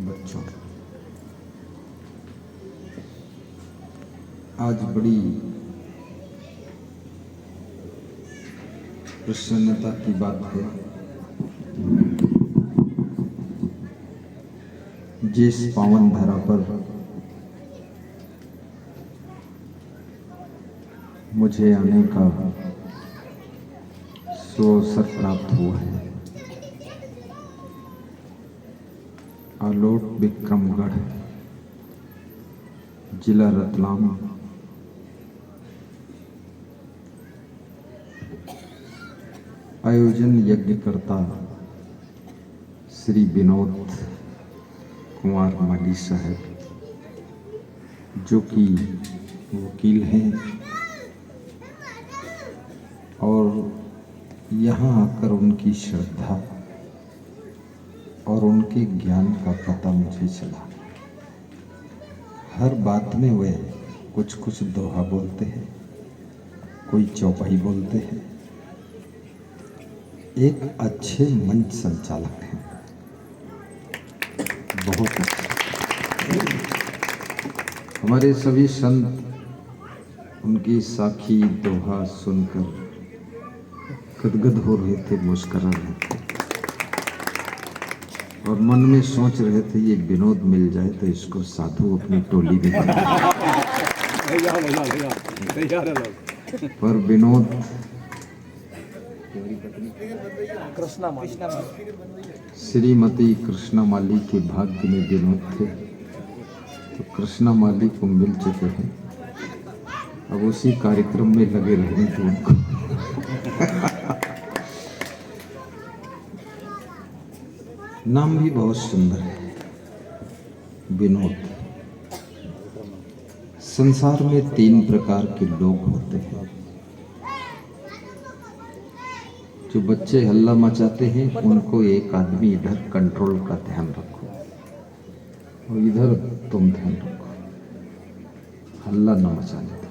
बच्चों, आज बड़ी प्रसन्नता की बात है, जिस पावन धरा पर मुझे आने का सुअवसर प्राप्त हुआ है। आलोट विक्रमगढ़, जिला रतलाम, आयोजन यज्ञकर्ता श्री विनोद कुमार माली साहब, जो कि वकील हैं और यहाँ आकर उनकी श्रद्धा और उनके ज्ञान का पता मुझे चला। हर बात में वे कुछ कुछ दोहा बोलते हैं, कोई चौपाई बोलते हैं। एक अच्छे मंच संचालक हैं, बहुत अच्छे। हमारे सभी संत उनकी साखी दोहा सुनकर गदगद हो रहे थे, मुस्कुरा रहे थे और मन में सोच रहे थे ये विनोद मिल जाए तो इसको साधु अपनी टोली में पर विनोद श्रीमती कृष्णा माली के भाग्य में विनोद थे, तो कृष्णा माली को मिल चुके हैं। अब उसी कार्यक्रम में लगे रहने थे उनको। नाम भी बहुत सुंदर है, विनोद। संसार में 3 प्रकार के लोग होते हैं। जो बच्चे हल्ला मचाते हैं उनको एक आदमी इधर कंट्रोल का ध्यान रखो और इधर तुम ध्यान रखो, हल्ला न मचाने दो।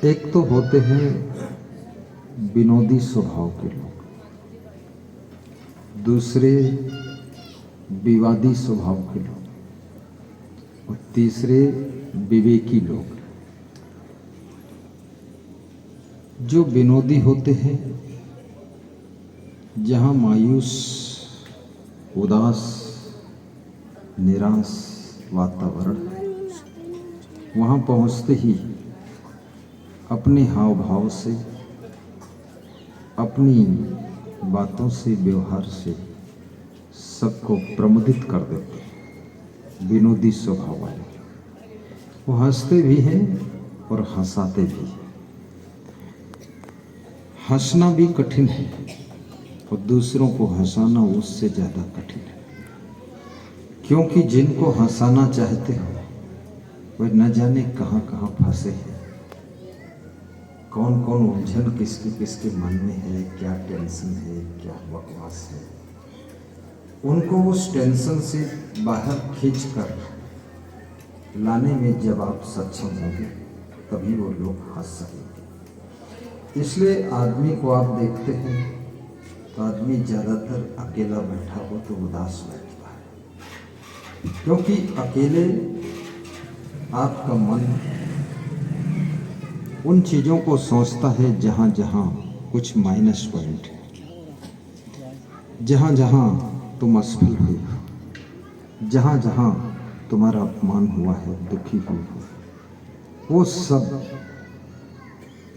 एक तो होते हैं विनोदी स्वभाव के लोग, दूसरे विवादी स्वभाव के लोग और तीसरे विवेकी लोग। जो विनोदी होते हैं, जहाँ मायूस, उदास, निराश वातावरण है, वहाँ पहुँचते ही अपने हाव भाव से, अपनी बातों से, व्यवहार से सबको प्रमुदित कर देते हैं। विनोदी स्वभाव वाले वो हंसते भी हैं और हंसाते भी हैं। हंसना भी कठिन है और दूसरों को हंसाना उससे ज़्यादा कठिन है, क्योंकि जिनको हंसाना चाहते हो वे न जाने कहाँ कहाँ फंसे हैं, कौन कौन उलझन किसके किसके मन में है, क्या टेंशन है, क्या बकवास है। उनको उस टेंशन से बाहर खींचकर लाने में जब आप सक्षम होंगे तभी वो लोग हंस सकेंगे। इसलिए आदमी को आप देखते हैं तो आदमी ज़्यादातर अकेला बैठा हो तो उदास बैठता है, क्योंकि अकेले आपका मन उन चीज़ों को सोचता है जहाँ जहाँ कुछ माइनस पॉइंट है, जहाँ जहाँ तुम असफल हुए हो, जहाँ जहाँ तुम्हारा अपमान हुआ है, दुखी हुए हो, वो सब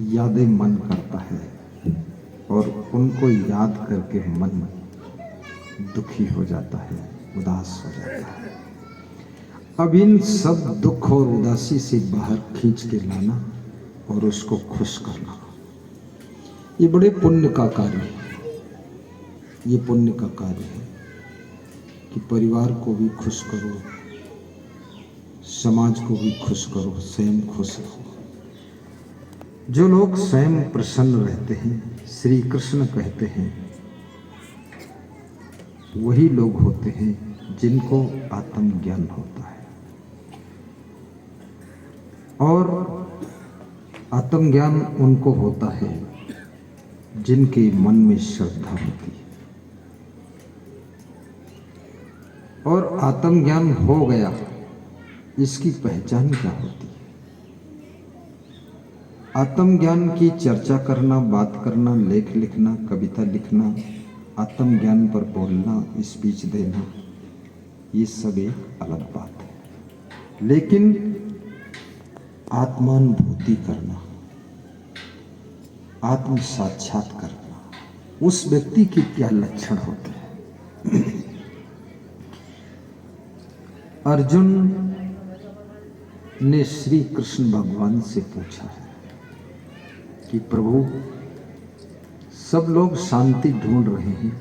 यादें मन करता है और उनको याद करके मन दुखी हो जाता है, उदास हो जाता है। अब इन सब दुख और उदासी से बाहर खींच के लाना और उसको खुश करना, ये बड़े पुण्य का कार्य है। ये पुण्य का कार्य है कि परिवार को भी खुश करो, समाज को भी खुश करो, स्वयं खुश रहो। जो लोग स्वयं प्रसन्न रहते हैं, श्री कृष्ण कहते हैं, वही लोग होते हैं जिनको आत्मज्ञान होता है। और आत्मज्ञान उनको होता है जिनके मन में श्रद्धा होती है। और आत्मज्ञान हो गया, इसकी पहचान क्या होती है? आत्मज्ञान की चर्चा करना, बात करना, लेख लिखना, कविता लिखना, आत्मज्ञान पर बोलना, स्पीच देना, ये सब एक अलग बात है। लेकिन आत्मानुभूति करना, आत्म साक्षात करना, उस व्यक्ति के क्या लक्षण होते हैं? अर्जुन ने श्री कृष्ण भगवान से पूछा है कि प्रभु, सब लोग शांति ढूंढ रहे हैं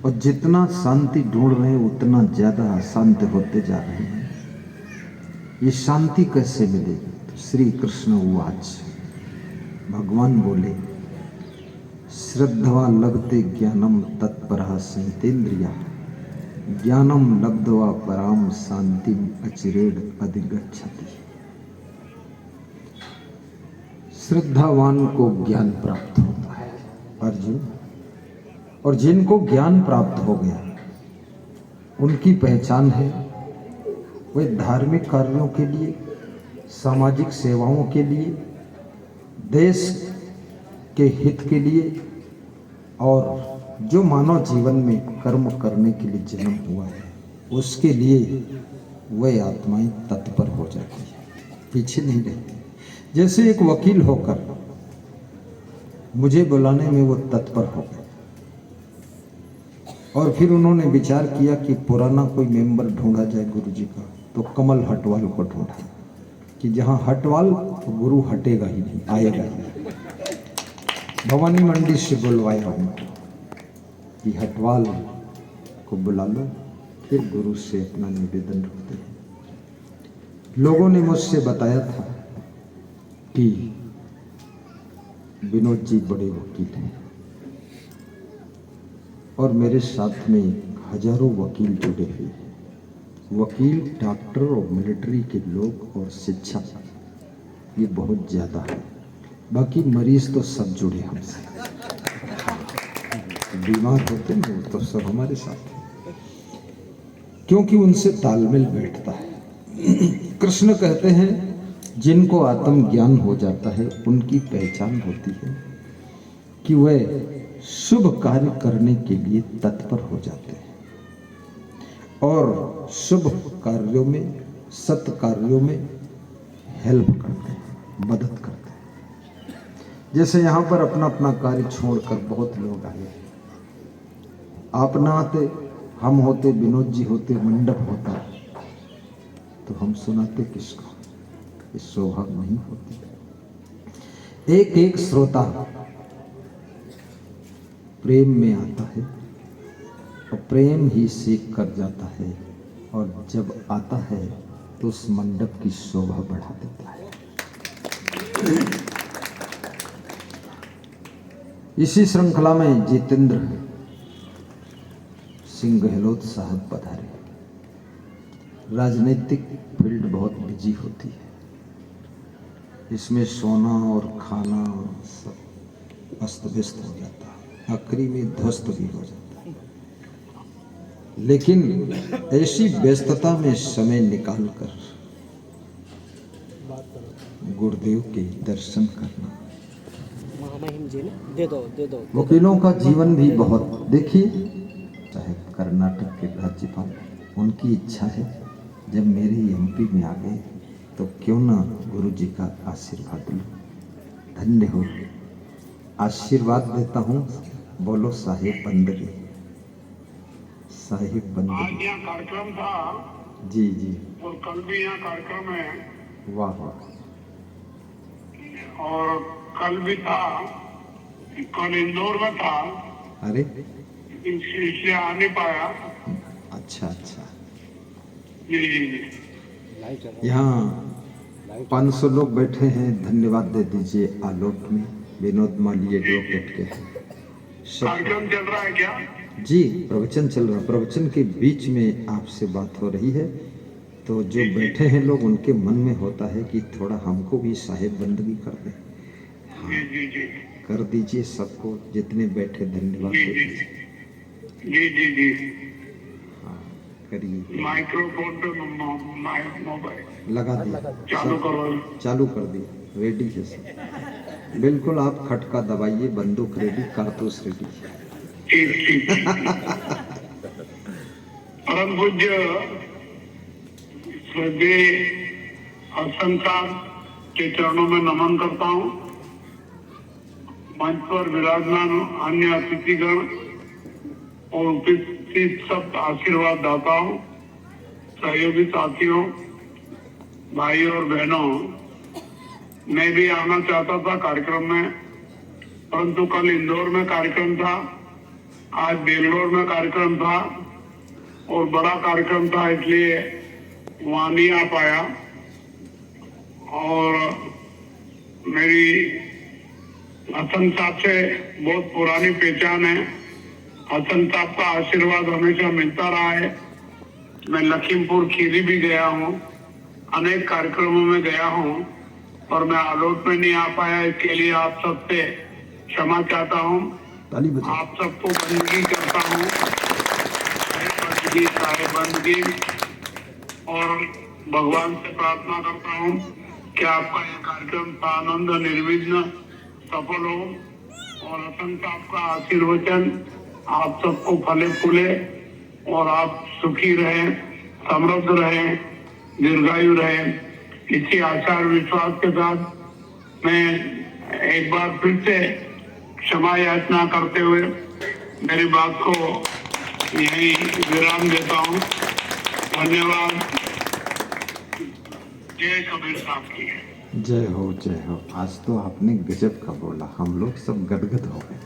और जितना शांति ढूंढ रहे हैं उतना ज्यादा अशांत होते जा रहे हैं, ये शांति कैसे मिलेगी? तो श्री कृष्ण उवाच, भगवान बोले, श्रद्धवा लभते ज्ञानम तत्परः संयतेन्द्रिया, ज्ञानम लब्ध्वा पराम शांतिम अचिरेण अधिगच्छति। श्रद्धावान को ज्ञान प्राप्त होता है अर्जुन, और जिनको ज्ञान प्राप्त हो गया उनकी पहचान है, वे धार्मिक कार्यों के लिए, सामाजिक सेवाओं के लिए, देश के हित के लिए और जो मानव जीवन में कर्म करने के लिए जन्म हुआ है उसके लिए वह आत्माएं तत्पर हो जाती है, पीछे नहीं रहती। जैसे एक वकील होकर मुझे बुलाने में वो तत्पर हो गए और फिर उन्होंने विचार किया कि पुराना कोई मेंबर ढूंढा जाए गुरुजी का, तो कमल हटवाल को ढूंढा कि जहां हटवाल तो गुरु हटेगा ही नहीं, आएगा ही नहीं। भवानी मंडी से बुलवाया उनको कि हटवाल को बुला लो, फिर गुरु से अपना निवेदन रखते हैं। लोगों ने मुझसे बताया था कि विनोद जी बड़े वकील हैं और मेरे साथ में हजारों वकील जुड़े हुए हैं। वकील, डॉक्टर और मिलिट्री के लोग और शिक्षक, ये बहुत ज़्यादा है। बाकी मरीज तो सब जुड़े हमसे, बीमार होते हैं वो तो सब हमारे साथ हैं, क्योंकि उनसे तालमेल बैठता है। कृष्ण कहते हैं जिनको आत्मज्ञान हो जाता है उनकी पहचान होती है कि वह शुभ कार्य करने के लिए तत्पर हो जाते हैं और शुभ कार्यों में, सत्य कार्यों में हेल्प करते हैं, मदद करते हैं। जैसे यहाँ पर अपना अपना कार्य छोड़कर बहुत लोग आए, आप ना आते, हम होते, विनोद जी होते, मंडप होता, तो हम सुनाते किसको? इस सौभाग्य नहीं होती। एक एक श्रोता प्रेम में आता है और प्रेम ही सीख कर जाता है, और जब आता है तो उस मंडप की शोभा बढ़ा देता है। इसी श्रृंखला में जितेंद्र सिंह गहलोत साहब पधारे। राजनीतिक फील्ड बहुत बिजी होती है, इसमें सोना और खाना सब अस्त व्यस्त हो जाता है, आखिरी में ध्वस्त भी हो जाता है। लेकिन ऐसी व्यस्तता में समय निकालकर गुरुदेव के दर्शन करना, वकीलों का जीवन भी बहुत, देखिए चाहे कर्नाटक के राज्यपाल, उनकी इच्छा है जब मेरे एमपी में आ गए तो क्यों ना गुरु जी का आशीर्वाद लो। धन्य हो, आशीर्वाद देता हूँ, बोलो साहिब बंदगी, साहिब बंदगी। आज यहाँ कार्यक्रम था जी जी, और कल भी यहाँ कार्यक्रम है। वाह वाह। और कल भी था, कल इंदौर में था। अरे इसलिए आ नहीं पाया। अच्छा अच्छा। जी जी जी। यहाँ 500 लोग बैठे हैं, धन्यवाद दे दीजिए आलोक में, विनोद माली एडवोकेट के कार्यक्रम चल रहा है क्या? जी, प्रवचन चल रहा, प्रवचन के बीच में आपसे बात हो रही है, तो जो बैठे हैं लोग उनके मन में होता है कि थोड़ा हमको भी साहिब बंदगी कर दें। हाँ, जी जी जी, कर दीजिए, सबको जितने बैठे धन्यवाद दे दीजिए। जी जी जी। हाँ, करिए। माइक्रोफोन पे मोबाइल लगा दिया, चालू करो। चालू कर दिया, रेडी है सब। बिल्कुल आप खटका दबाइए, बंदूक रेडी, कारतूस रेडी। ठीक परम पूज्य श्रद्धेय हसन साहब के चरणों में नमन करता हूँ। मंच पर विराजमान अन्य अतिथिगण और उपस्थित सब आशीर्वाद दाताओं, सहयोगी साथियों, भाइयों और बहनों, मैं भी आना चाहता था कार्यक्रम में, परंतु कल इंदौर में कार्यक्रम था, आज बेंगलोर में कार्यक्रम था और बड़ा कार्यक्रम था, इसलिए वहां नहीं आ पाया। और मेरी हसन साहब से बहुत पुरानी पहचान है। हसन साहब का आशीर्वाद हमेशा मिलता रहा है। मैं लखीमपुर खीरी भी गया हूँ, अनेक कार्यक्रमों में गया हूँ, और मैं आलोट में नहीं आ पाया, इसके लिए आप सबसे क्षमा चाहता हूँ। आप सबको बंदगी करता हूँ, बंदगी, और भगवान से प्रार्थना करता हूँ कि आपका यह कार्यक्रम आनंद निर्विघ्न सफल हो, और हसन साहब का आशीर्वचन आप सबको फले फूले और आप सुखी रहें, समृद्ध रहें, दीर्घायु रहें। इसी आशा और विश्वास के साथ मैं एक बार फिर से क्षमा याचना करते हुए मेरी बात को यही विराम देता हूँ। धन्यवाद। जय कबीर साहब की। जय हो, जय हो। आज तो आपने गजब का बोला, हम लोग सब गदगद हो गए।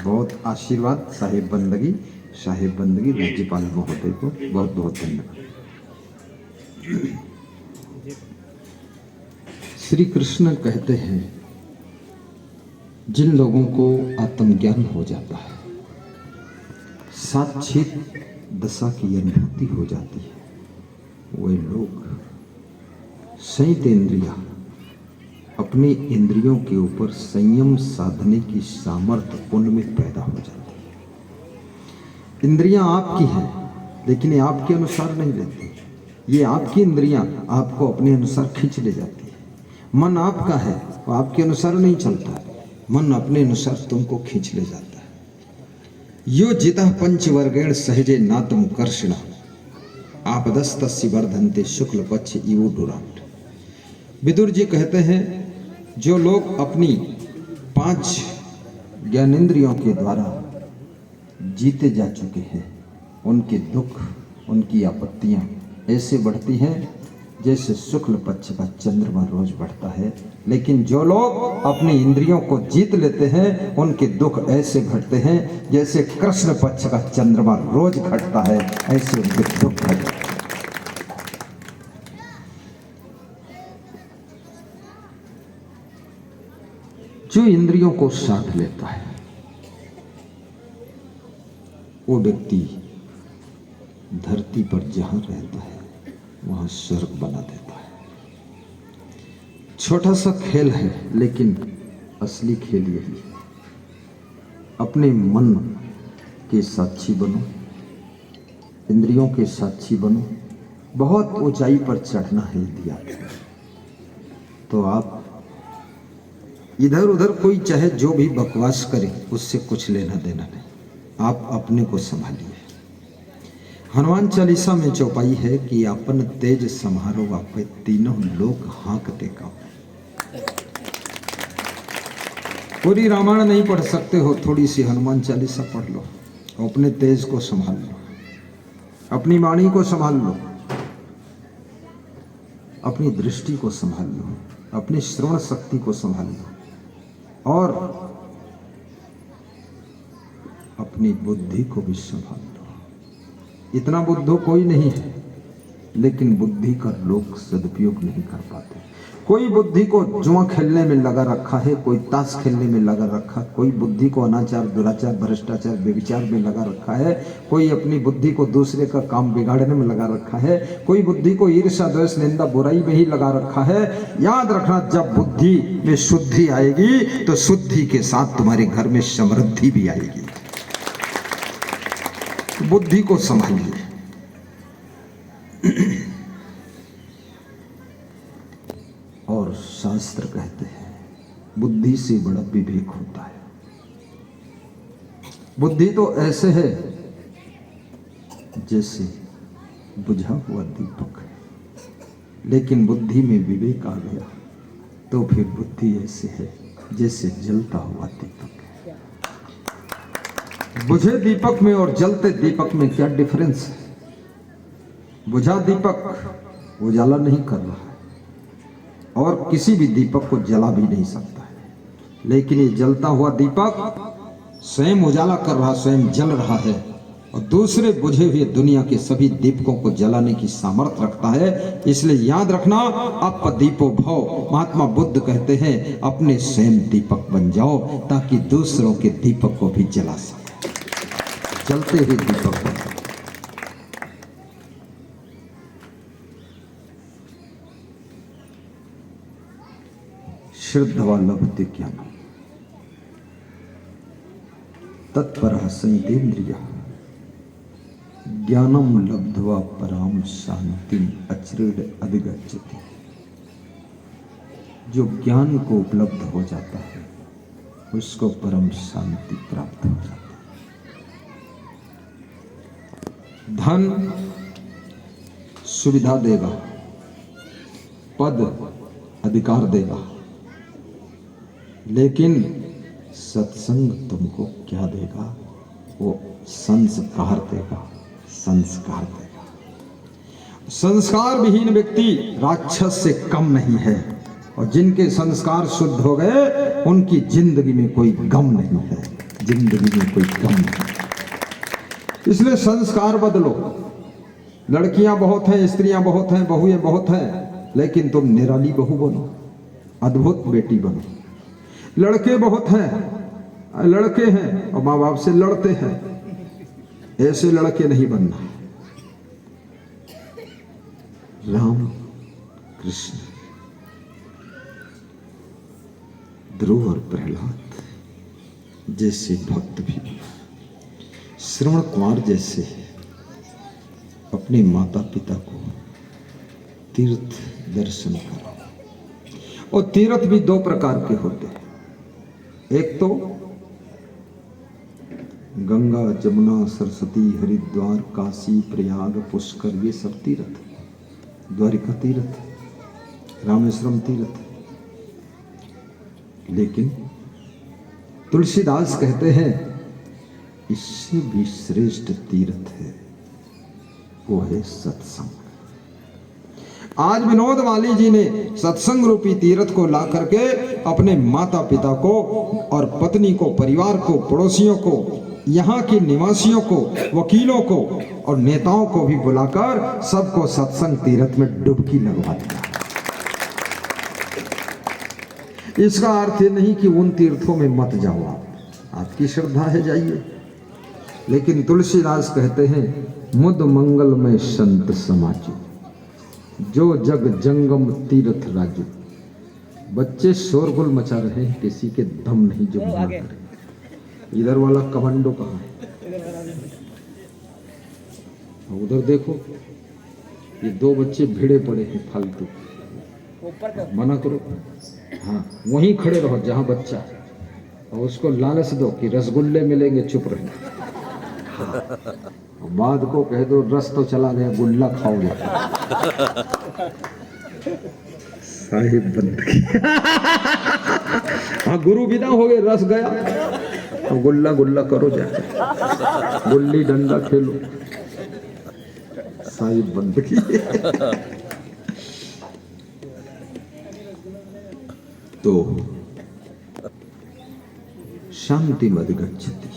बहुत आशीर्वाद। साहिब बंदगी राज्यपाल महोदय को बहुत बहुत धन्यवाद। श्री कृष्ण कहते हैं, जिन लोगों को आत्मज्ञान हो जाता है, साक्षित दशा की अनुभूति हो जाती है, वे लोग संयत इंद्रियां, अपनी इंद्रियों के ऊपर संयम साधने की सामर्थ्य उनमें पैदा हो जाती है। इंद्रियां आपकी हैं, लेकिन ये आपके अनुसार नहीं रहती। ये आपकी इंद्रियां आपको अपने अनुसार खींच ले जाती है। मन आपका है, वो आपके अनुसार नहीं चलता, मन अपने अनुसार तुमको खींच ले जाता है। यो जितः पंचवर्गेण सहजे नातम कर्षण आपदस्तस्य वर्धन्ते शुक्ल पक्ष इवो डुराट। विदुर जी कहते हैं, जो लोग अपनी 5 ज्ञानेंद्रियों के द्वारा जीते जा चुके हैं, उनके दुख, उनकी आपत्तियां ऐसे बढ़ती हैं जैसे शुक्ल पक्ष का चंद्रमा रोज बढ़ता है। लेकिन जो लोग अपनी इंद्रियों को जीत लेते हैं, उनके दुख ऐसे घटते हैं जैसे कृष्ण पक्ष का चंद्रमा रोज घटता है, ऐसे उनके दुख घटते हैं। जो इंद्रियों को साध लेता है, वो व्यक्ति धरती पर जहां रहता है वहां स्वर्ग बना देता है। छोटा सा खेल है, लेकिन असली खेल यही है। अपने मन के साक्षी बनो, इंद्रियों के साक्षी बनो। बहुत ऊंचाई पर चढ़ना है यदि आपको, तो आप इधर उधर कोई चाहे जो भी बकवास करे, उससे कुछ लेना देना नहीं। आप अपने को संभालिए। हनुमान चालीसा में चौपाई है कि अपन तेज समारो आपे तीनों लोग हाँकते का। पूरी रामायण नहीं पढ़ सकते हो, थोड़ी सी हनुमान चालीसा पढ़ लो, अपने तेज को संभाल लो, अपनी वाणी को संभाल लो, अपनी दृष्टि को संभाल लो, अपनी श्रवण शक्ति को संभाल लो, और अपनी बुद्धि को भी संभाल लो। इतना बुद्धू कोई नहीं है, लेकिन बुद्धि का लोग सदुपयोग नहीं कर पाते। कोई बुद्धि को जुआ खेलने में लगा रखा है, कोई ताश खेलने में लगा रखा, कोई बुद्धि को अनाचार, दुराचार, भ्रष्टाचार, व्यभिचार में लगा रखा है, कोई अपनी बुद्धि को दूसरे का काम बिगाड़ने में लगा रखा है, कोई बुद्धि को ईर्ष्या, द्वेष, निंदा, बुराई में ही लगा रखा है। याद रखना, जब बुद्धि में शुद्धि आएगी तो शुद्धि के साथ तुम्हारे घर में समृद्धि भी आएगी। बुद्धि को संभालिए। और शास्त्र कहते हैं बुद्धि से बड़ा विवेक होता है। बुद्धि तो ऐसे है जैसे बुझा हुआ दीपक है, लेकिन बुद्धि में विवेक आ गया तो फिर बुद्धि ऐसे है जैसे जलता हुआ दीपक है। बुझे दीपक में और जलते दीपक में क्या डिफरेंस है? बुझा दीपक उजाला नहीं कर रहा है और किसी भी दीपक को जला भी नहीं सकता है, लेकिन ये जलता हुआ दीपक स्वयं उजाला कर रहा, स्वयं जल रहा है और दूसरे बुझे हुए दुनिया के सभी दीपकों को जलाने की सामर्थ्य रखता है। इसलिए याद रखना, अप दीपो भव। महात्मा बुद्ध कहते हैं अपने स्वयं दीपक बन जाओ ताकि दूसरों के दीपक को भी जला सके। जलते हुए दीपक बन जाओ। श्रद्धा लभते ज्ञानम तत्परः संयतेन्द्रियः ज्ञानम लब्ध्वा पराम शांतिम अचिरेण अधिगच्छति। जो ज्ञान को उपलब्ध हो जाता है उसको परम शांति प्राप्त हो जाती है। धन सुविधा देगा, पद अधिकार देगा, लेकिन सत्संग तुमको क्या देगा? वो संस्कार देगा। संस्कार देगा। संस्कार विहीन व्यक्ति राक्षस से कम नहीं है और जिनके संस्कार शुद्ध हो गए उनकी जिंदगी में कोई गम नहीं है। जिंदगी में कोई गम नहीं। इसलिए संस्कार बदलो। लड़कियां बहुत हैं, स्त्रियां बहुत हैं, बहुएं बहुत हैं, लेकिन तुम निराली बहू बनो, अद्भुत बेटी बनो। लड़के बहुत हैं, लड़के हैं और माँ बाप से लड़ते हैं, ऐसे लड़के नहीं बनना। राम कृष्ण, ध्रुव और प्रहलाद जैसे भक्त भी, श्रवण कुमार जैसे अपने माता पिता को तीर्थ दर्शन करो। और तीर्थ भी दो प्रकार के होते हैं। एक तो गंगा, जमुना, सरस्वती, हरिद्वार, काशी, प्रयाग, पुष्कर, ये सब तीर्थ। द्वारिका तीर्थ, रामेश्वरम तीर्थ। लेकिन तुलसीदास कहते हैं इससे भी श्रेष्ठ तीर्थ है, वो है सत्संग। आज विनोद वाली जी ने सत्संग रूपी तीर्थ को ला करके अपने माता पिता को और पत्नी को, परिवार को, पड़ोसियों को, यहाँ के निवासियों को, वकीलों को और नेताओं को भी बुलाकर सबको सत्संग तीर्थ में डुबकी लगवा दिया। इसका अर्थ ये नहीं कि उन तीर्थों में मत जाओ, आपकी श्रद्धा है जाइए, लेकिन तुलसीदास कहते हैं मुद मंगल में संत समाजो, जो जग जंगम तीर्थ राजू। बच्चे शोरगुल मचा रहे हैं, किसी के दम नहीं जो मना करे। इधर वाला कमांडो कहाँ है? उधर देखो, ये दो बच्चे भिड़े पड़े हैं फालतू, मना करो। हाँ, वहीं खड़े रहो जहां बच्चा है और उसको लालच दो कि रसगुल्ले मिलेंगे, चुप रहे। हाँ, बाद को कह दो रस तो चला गया, गुल्ला खाओगे। साहिब बंदगी। हाँ, गुरु विदा हो गए, रस गया तो गुल्ला गुल्ला करो, जाके गुल्ली डंडा खेलो। साहिब बंदगी। तो शांति मद गच्छति।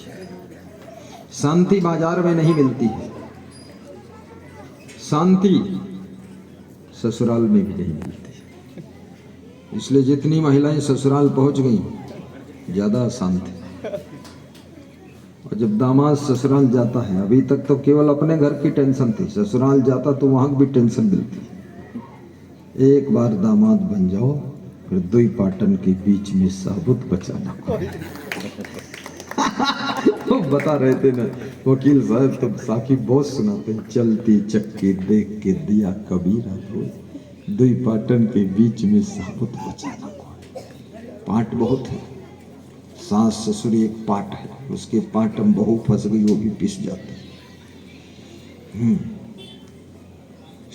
शांति बाजार में नहीं मिलती है, शांति ससुराल में भी नहीं मिलती। इसलिए जितनी महिलाएं ससुराल पहुंच गई ज्यादा शांति। और जब दामाद ससुराल जाता है, अभी तक तो केवल अपने घर की टेंशन थी, ससुराल जाता तो वहां भी टेंशन मिलती। एक बार दामाद बन जाओ फिर दुई पाटन के बीच में साबुत बचाना। तो बता रहे थे ना वकील साहब, तब साकिब बहुत सुनाते हैं, चलती चक्की देख के दिया कबीरा धोए, दुई पाटन के बीच में साबुत बचाना कोई। पाट बहुत है, सास ससुर एक पाट है, उसके पाट में बहू फंस गई वो भी पिस जाती।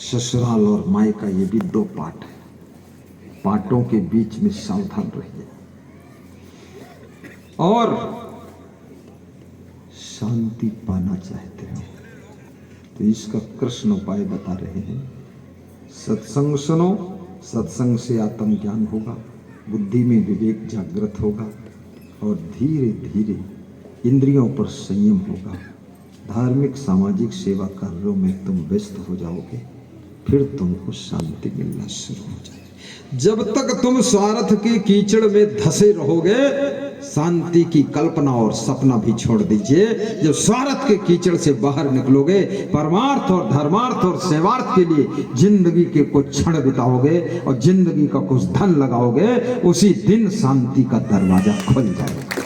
ससुराल और मायका ये भी दो पाट है, पाटों के बीच में सावधान रहिए। और शांति पाना चाहते हो तो इसका कृष्ण उपाय बता रहे हैं। सत्संग सुनो, सत्संग से आत्मज्ञान होगा, बुद्धि में विवेक जागृत होगा और धीरे धीरे इंद्रियों पर संयम होगा। धार्मिक सामाजिक सेवा कार्यों में तुम व्यस्त हो जाओगे, फिर तुमको शांति मिलना शुरू हो जाएगी। जब तक तुम स्वार्थ के कीचड़ में धसे रहोगे, शांति की कल्पना और सपना भी छोड़ दीजिए। जब स्वार्थ के कीचड़ से बाहर निकलोगे, परमार्थ और धर्मार्थ और सेवार्थ के लिए जिंदगी के कुछ क्षण बिताओगे और जिंदगी का कुछ धन लगाओगे, उसी दिन शांति का दरवाजा खुल जाएगा।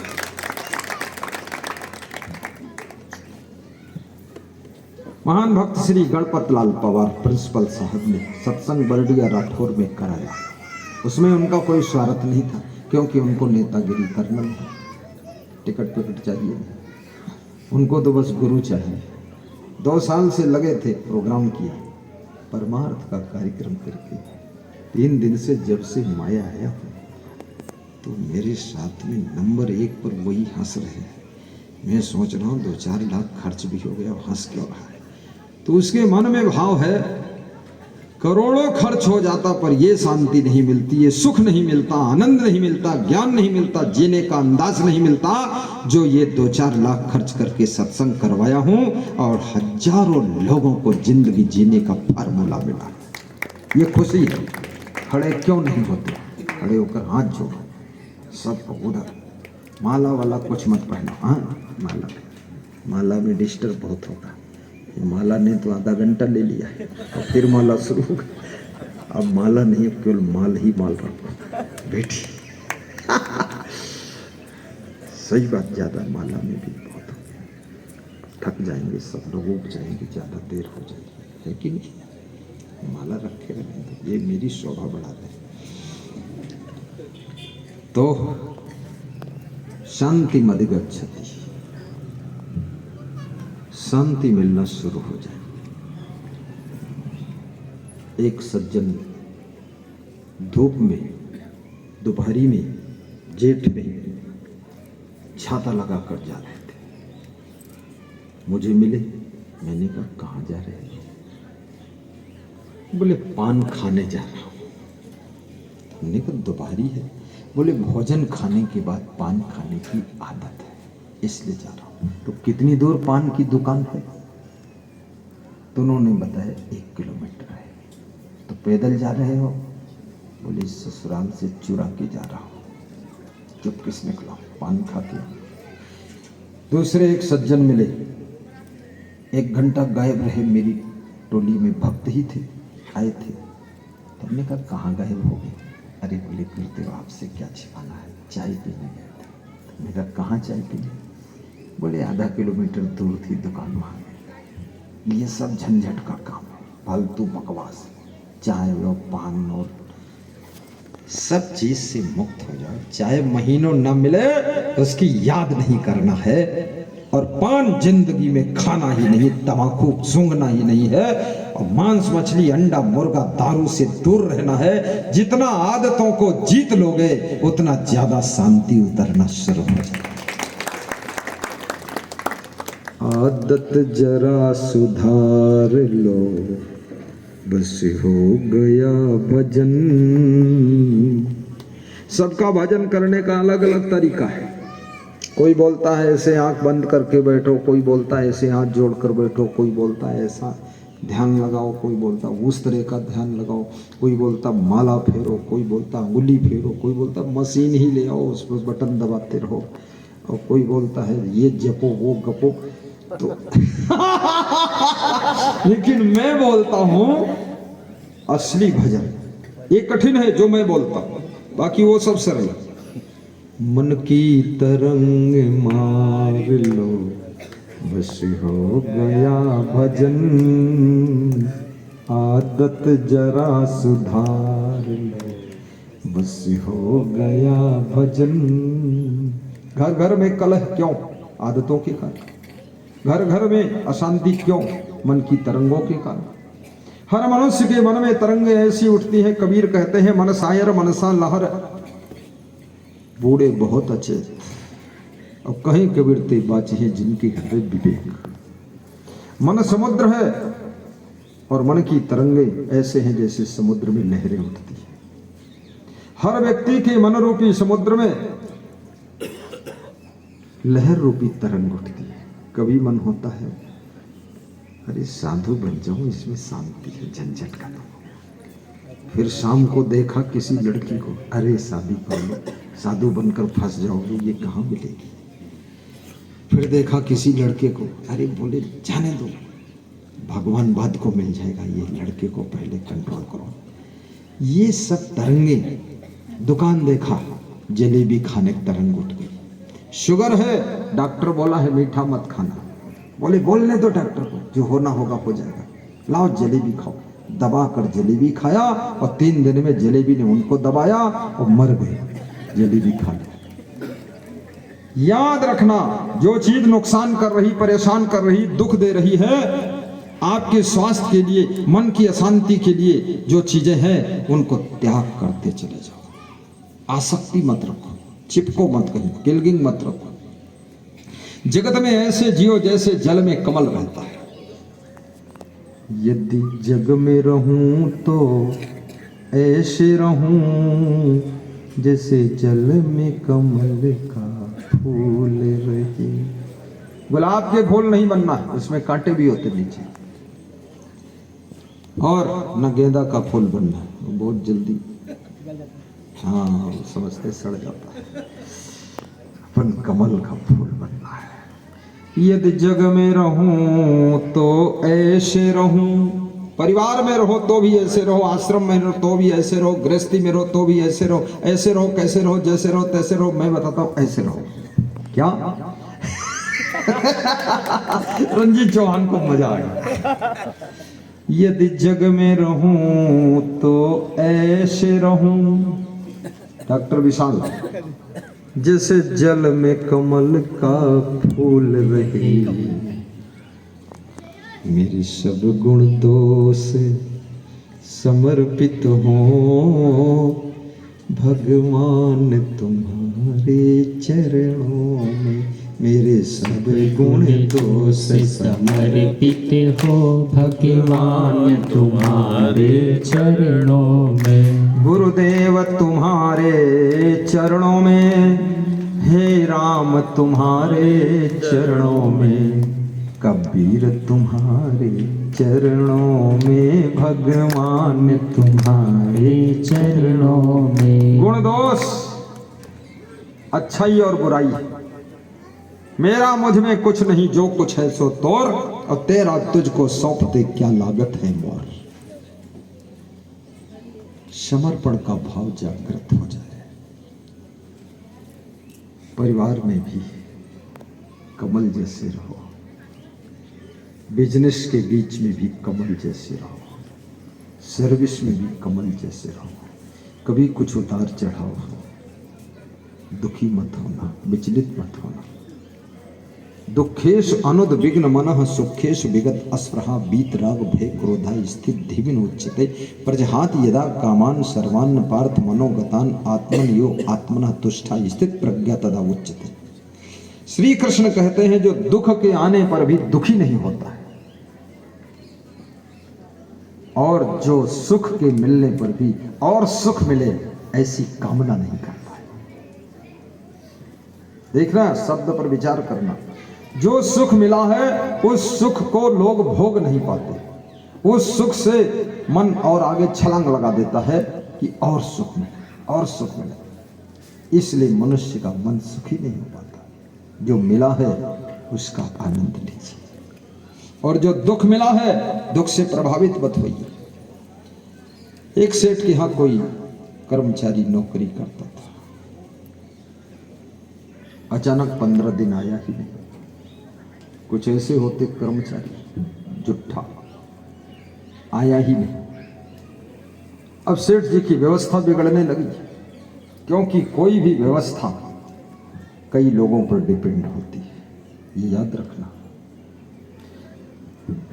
महान भक्त श्री गणपत लाल पवार प्रिंसिपल साहब ने सत्संग बरडिया राठौर में कराया। उसमें उनका कोई स्वार्थ नहीं था, क्योंकि उनको नेतागिरी करना था, टिकट पिकट चाहिए, उनको तो बस गुरु चाहिए। 2 साल से लगे थे, प्रोग्राम किया, परमार्थ का कार्यक्रम करके 3 दिन से जब से माया आया हूँ तो मेरे साथ में नंबर 1 पर वही हंस रहे हैं। मैं सोच रहा हूँ 2-4 लाख खर्च भी हो गया, हंस क्यों रहा है? तो उसके मन में भाव है, करोड़ों खर्च हो जाता पर ये शांति नहीं मिलती, ये सुख नहीं मिलता, आनंद नहीं मिलता, ज्ञान नहीं मिलता, जीने का अंदाज नहीं मिलता, जो ये 2-4 लाख खर्च करके सत्संग करवाया हूं और हजारों लोगों को जिंदगी जीने का फार्मूला मिला। ये खुशी है। खड़े क्यों नहीं होते? खड़े होकर हाथ जोड़ो, सब उधर। माला वाला कुछ मत पहनो, हाँ माला में डिस्टर्ब बहुत होगा। माला ने तो आधा घंटा ले लिया है और फिर माला शुरू हो गई। अब माला नहीं, केवल माल ही माल रखो बेटी। सही बात, ज्यादा माला में भी बहुत हो गया, थक जाएंगे सब लोग, उब जाएंगे, ज्यादा देर हो जाएगी, है कि नहीं? माला रखे रहेंगे, ये मेरी शोभा बढ़ा दे। तो शांति मदिगच्छति, शांति मिलना शुरू हो जाए। एक सज्जन धूप में, दोपहरी में, जेठ में छाता लगाकर जा रहे थे, मुझे मिले। मैंने कहा कहाँ जा रहे हैं? बोले पान खाने जा रहा हूँ। हमने कहा दोपहरी है? बोले भोजन खाने के बाद पान खाने की आदत है, इसलिए जा रहा हूँ। तो कितनी दूर पान की दुकान है? तो उन्होंने बताया 1 किलोमीटर है। तो पैदल जा रहे हो? बोले ससुराल से चुरा के जा रहा हूँ। चुप किस निकला, पान खा के। दूसरे एक सज्जन मिले, 1 घंटा गायब रहे, मेरी टोली में भक्त ही थे, आए थे। तो हमने कहा कहाँ गायब हो गए? अरे बोले गुरुदेव आपसे क्या छिपाना है, चाय पीने गए थे। तो मैंने कहा कहाँ चाय पीने? बोले आधा किलोमीटर दूर थी दुकान, वहाँ गए। ये सब झंझट का काम है, फालतू बकवास। चाय और पान और सब चीज से मुक्त हो जाओ। चाहे महीनों न मिले उसकी याद नहीं करना है, और पान जिंदगी में खाना ही नहीं, तंबाकू सूंघना ही नहीं है, और मांस मछली अंडा मुर्गा दारू से दूर रहना है। जितना आदतों को जीत लोगे उतना ज्यादा शांति उतरना शुरू हो जाएगा। आदत जरा सुधार लो, बस हो गया भजन। सबका भजन करने का अलग अलग तरीका है। कोई बोलता है ऐसे आंख बंद करके बैठो, कोई बोलता है ऐसे हाथ जोड़कर बैठो, कोई बोलता है ऐसा ध्यान लगाओ, कोई बोलता उस तरह का ध्यान लगाओ, कोई बोलता माला फेरो, कोई बोलता अंगुली फेरो, कोई बोलता मशीन ही ले आओ उस पर बटन दबाते रहो, और कोई बोलता है ये जपो वो गपो। तो लेकिन मैं बोलता हूं असली भजन। ये कठिन है जो मैं बोलता हूं, बाकी वो सब सरल है। मन की तरंग मार लो, बस हो गया भजन, आदत जरा सुधार लो, बस हो गया भजन। घर घर में कलह क्यों? आदतों के कारण। घर घर में अशांति क्यों? मन की तरंगों के कारण। हर मनुष्य के मन में तरंगे ऐसी उठती है, कबीर कहते हैं मन सायर मनसा लहर। बूढ़े बहुत अच्छे और कहीं कबीर ते बाचे हैं जिनके हृदय विवेक। मन समुद्र है और मन की तरंगे ऐसे हैं जैसे समुद्र में लहरें उठती हैं। हर व्यक्ति के मन रूपी समुद्र में लहर रूपी तरंग उठती है। कभी मन होता है अरे साधु बन जाऊं, इसमें शांति है, झंझट का तो। फिर शाम को देखा किसी लड़की को, अरे शादी कर लो, साधु बनकर फंस जाओगे, ये कहाँ मिलेगी। फिर देखा किसी लड़के को, अरे बोले जाने दो, भगवान बाद को मिल जाएगा, ये लड़के को पहले कंट्रोल करो। ये सब तरंगे। दुकान देखा, जलेबी खाने की तरंग उठ गई। शुगर है, डॉक्टर बोला है मीठा मत खाना, बोले बोलने दो डॉक्टर को, जो होना होगा हो जाएगा, लाओ जलेबी खाओ। दबा कर जलेबी खाया और 3 दिन में जलेबी ने उनको दबाया और मर गए, जलेबी खा ली। याद रखना, जो चीज नुकसान कर रही, परेशान कर रही, दुख दे रही है, आपके स्वास्थ्य के लिए, मन की अशांति के लिए जो चीजें हैं उनको त्याग करते चले जाओ। आसक्ति मत रखो, चिपको मत, कहीं किलगिंग मत रखो। जगत में ऐसे जियो जैसे जल में कमल रहता है। यदि जग में रहूं तो ऐसे रहूं जैसे जल में कमल का फूल रहे। गुलाब के फूल नहीं बनना है, उसमें कांटे भी होते नीचे। और न गेंदा का फूल बनना है, वो बहुत जल्दी हाँ समझते सड़ जाता है। अपन कमल का फूल बनना है। यदि जग में रहूं तो ऐसे रहूं, परिवार में रहो तो भी ऐसे रहो, आश्रम में रहो तो भी ऐसे रहो, गृहस्थी में रहो तो भी ऐसे रहो। ऐसे रहो, कैसे रहो, जैसे रहो तैसे रहो। मैं बताता हूं ऐसे रहो। क्या रंजीत चौहान को मजा आ गया। यदि जग में रहूं तो ऐसे रहूं, डॉक्टर विशाल, जैसे जल में कमल का फूल रही। मेरे सब गुण दोष समर्पित हो भगवान तुम्हारे चरणों में। मेरे सब गुण दोष समर्पित हो भगवान तुम्हारे चरणों में। गुरुदेव तुम्हारे चरणों में, हे राम तुम्हारे चरणों में, कबीर तुम्हारे चरणों में, भगवान तुम्हारे चरणों में। गुण दोष, अच्छाई और बुराई, मेरा मुझ में कुछ नहीं, जो कुछ है सो तोर, और तेरा तुझको सौंप दे क्या लागत है मोर। समर्पण का भाव जागृत हो जाए। परिवार में भी कमल जैसे रहो, बिजनेस के बीच में भी कमल जैसे रहो, सर्विस में भी कमल जैसे रहो। कभी कुछ उतार चढ़ाव हो, दुखी मत होना, विचलित मत होना। दुखेश अनुद्विग्न मनः सुखेश विगत अस्पृहा वीतराग भय क्रोधा स्थित धीमिन उच्यते प्रजहात यदा कामान सर्वान्न पार्थ मनोगतान आत्मन यो आत्मनः तुष्टा स्थित प्रज्ञा तदा उच्यते। श्री कृष्ण कहते हैं जो दुख के आने पर भी दुखी नहीं होता है, और जो सुख के मिलने पर भी और सुख मिले ऐसी कामना नहीं करता है। देखना, शब्द पर विचार करना। जो सुख मिला है उस सुख को लोग भोग नहीं पाते। उस सुख से मन और आगे छलांग लगा देता है कि और सुख मिले, और सुख मिले। इसलिए मनुष्य का मन सुखी नहीं हो पाता। जो मिला है उसका आनंद लीजिए, और जो दुख मिला है दुख से प्रभावित मत होइए। एक सेठ के यहाँ कोई कर्मचारी नौकरी करता था। अचानक 15 दिन आया ही नहीं। कुछ ऐसे होते कर्मचारी जुट्ठा, आया ही नहीं। अब सेठ जी की व्यवस्था बिगड़ने लगी, क्योंकि कोई भी व्यवस्था कई लोगों पर डिपेंड होती है, ये याद रखना।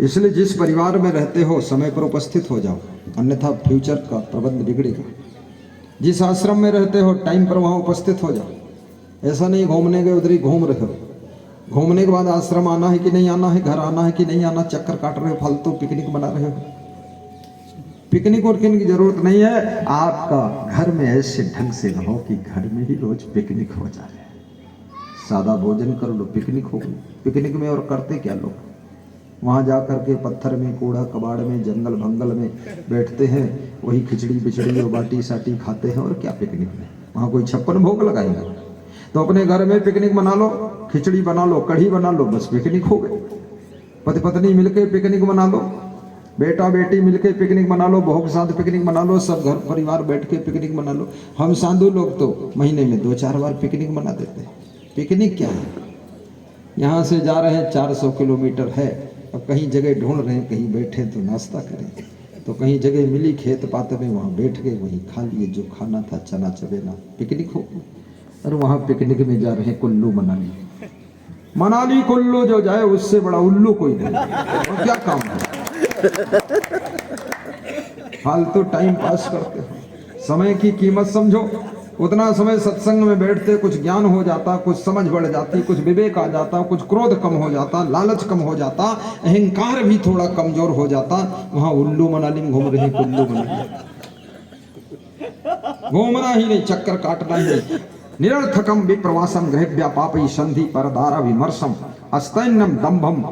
इसलिए जिस परिवार में रहते हो समय पर उपस्थित हो जाओ, अन्यथा फ्यूचर का प्रबंध बिगड़ेगा। जिस आश्रम में रहते हो टाइम पर वहां उपस्थित हो जाओ। ऐसा नहीं घूमने गए उधर ही घूम रहे हो, घूमने के बाद आश्रम आना है कि नहीं आना है, घर आना है कि नहीं आना, चक्कर काट रहे हो, फालतू पिकनिक बना रहे हो। पिकनिक और की जरूरत नहीं है। आपका घर में ऐसे ढंग से रहो कि घर में ही रोज पिकनिक हो जाए। सादा भोजन कर लो, पिकनिक हो गई। पिकनिक में और करते क्या लोग, वहां जाकर के पत्थर में, कूड़ा कबाड़ में, जंगल भंगल में बैठते हैं, वही खिचड़ी बिचड़ी और बाटी साटी खाते हैं। और क्या पिकनिक में, वहां कोई 56 भोग लगाएंगे? तो अपने घर में पिकनिक बना लो, खिचड़ी बना लो, कढ़ी बना लो, बस पिकनिक हो गए। पति पत्नी मिलकर पिकनिक बना लो, बेटा बेटी मिलके पिकनिक बना लो, बहू के साथ पिकनिक बना लो, सब घर परिवार बैठ के पिकनिक बना लो। हम साधु लोग तो महीने में 2-4 बार पिकनिक बना देते हैं। पिकनिक क्या है, यहाँ से जा रहे हैं 400 किलोमीटर है, अब कहीं जगह ढूंढ रहे हैं, कहीं बैठे तो नाश्ता करें, तो कहीं जगह मिली खेत पात में, वहाँ बैठ गए, वहीं खा लिए जो खाना था, चना चबेना, पिकनिक हो। और वहाँ पिकनिक में जा रहे हैं कुल्लू मनाली। मनाली कुल्लू जो जाए उससे बड़ा उल्लू कोई नहीं, और क्या काम है, फालतू टाइम पास करते हो। समय की कीमत समझो। उतना समय सत्संग में बैठते, कुछ ज्ञान हो जाता, कुछ समझ बढ़ जाती, कुछ विवेक आ जाता, कुछ क्रोध कम हो जाता, लालच कम हो जाता, अहंकार भी थोड़ा कमजोर हो जाता। वहां उल्लू मनाली में घूम रहे, कुल्लू मनाली घूमना ही नहीं, चक्कर काटना ही नहीं। निरर्थकम विप्रवासम गृहव्या पापई संधि परदारा विमर्शम अस्तैन्यम दंभम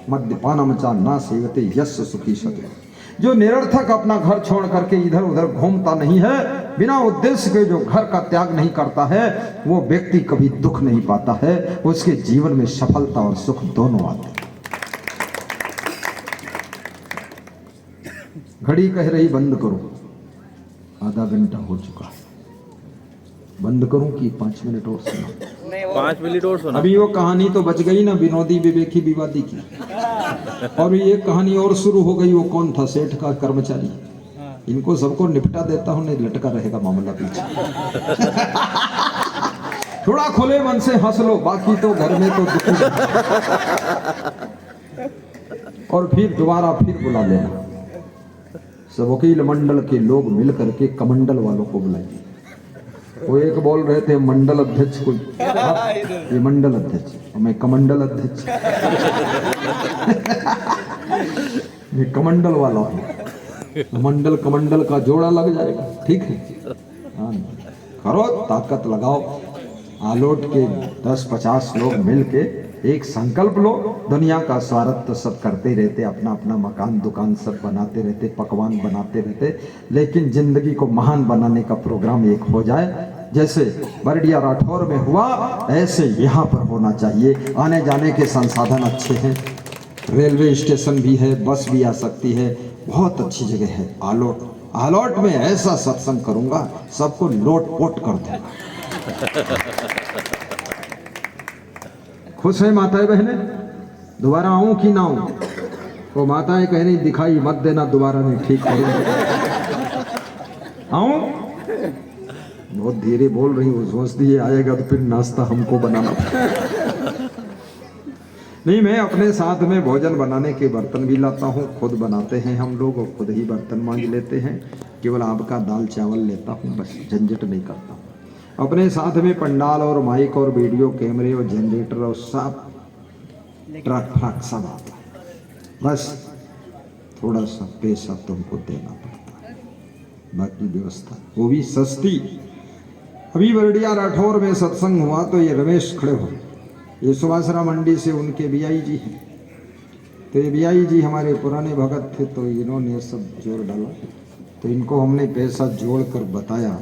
मद्यपानम चा ना सेवते यस्य सुखी सते। जो निरर्थक अपना घर छोड़ करके इधर उधर घूमता नहीं है, बिना उद्देश्य के जो घर का त्याग नहीं करता है, वो व्यक्ति कभी दुख नहीं पाता है, उसके जीवन में सफलता और सुख दोनों आते हैं। घड़ी कह रही बंद करो, आधा घंटा हो चुका है, बंद करूं कि 5 मिनट और सुना? 5 मिनट और सुना। अभी वो कहानी तो बच गई ना, विनोदी विवेकी विवादी की। और ये कहानी और शुरू हो गई। वो कौन था, सेठ का कर्मचारी। इनको सबको निपटा देता हूं, नहीं लटका रहेगा मामला पीछे। थोड़ा खुले मन से हंस लो, बाकी तो घर में तो दुखी। और फिर दोबारा फिर बुला लेना। सब वकील मंडल के लोग मिल करके कमंडल वालों को बुलाएंगे। वो एक बोल रहे थे मंडल अध्यक्ष कोई, ये मंडल अध्यक्ष, मैं कमंडल अध्यक्ष। ये कमंडल वाला हूँ, मंडल कमंडल का जोड़ा लग जाएगा, ठीक है। हाँ, करो, ताकत लगाओ। आलोट के 10-50 लोग मिल के एक संकल्प लो। दुनिया का स्वार्थ तो सब करते रहते, अपना अपना मकान दुकान सब बनाते रहते, पकवान बनाते रहते, लेकिन जिंदगी को महान बनाने का प्रोग्राम एक हो जाए। जैसे बरडिया राठौर में हुआ, ऐसे यहाँ पर होना चाहिए। आने जाने के संसाधन अच्छे हैं, रेलवे स्टेशन भी है, बस भी आ सकती है, बहुत अच्छी जगह है आलोट। आलोट में ऐसा सत्संग करूंगा, सबको लोट पोट कर दूंगा। खुश है माताएं बहने? दोबारा आऊं कि ना आऊं? वो माताएं कह रही दिखाई मत देना, दोबारा नहीं, ठीक करूंगा। आऊं? बहुत धीरे बोल रही हूँ, सोचती है आएगा तो फिर नाश्ता हमको बनाना। नहीं, मैं अपने साथ में भोजन बनाने के बर्तन भी लाता हूँ, खुद बनाते हैं हम लोग, और खुद ही बर्तन मांज लेते हैं। केवल आपका दाल चावल लेता हूँ, बस झंझट नहीं करता हूँ। अपने साथ में पंडाल और माइक और वीडियो कैमरे और जनरेटर और सब ट्रक फ्रक सब आता है, बस थोड़ा सा पैसा तुमको देना पड़ता है, बाकी व्यवस्था वो भी सस्ती। अभी बरडिया राठौर में सत्संग हुआ तो ये रमेश खड़े हो, ये सुभाषरा मंडी से उनके बीआई जी हैं। तो ये बीआई जी हमारे पुराने भगत थे, तो इन्होंने सब जोर डाला, तो इनको हमने पैसा जोड़ कर बताया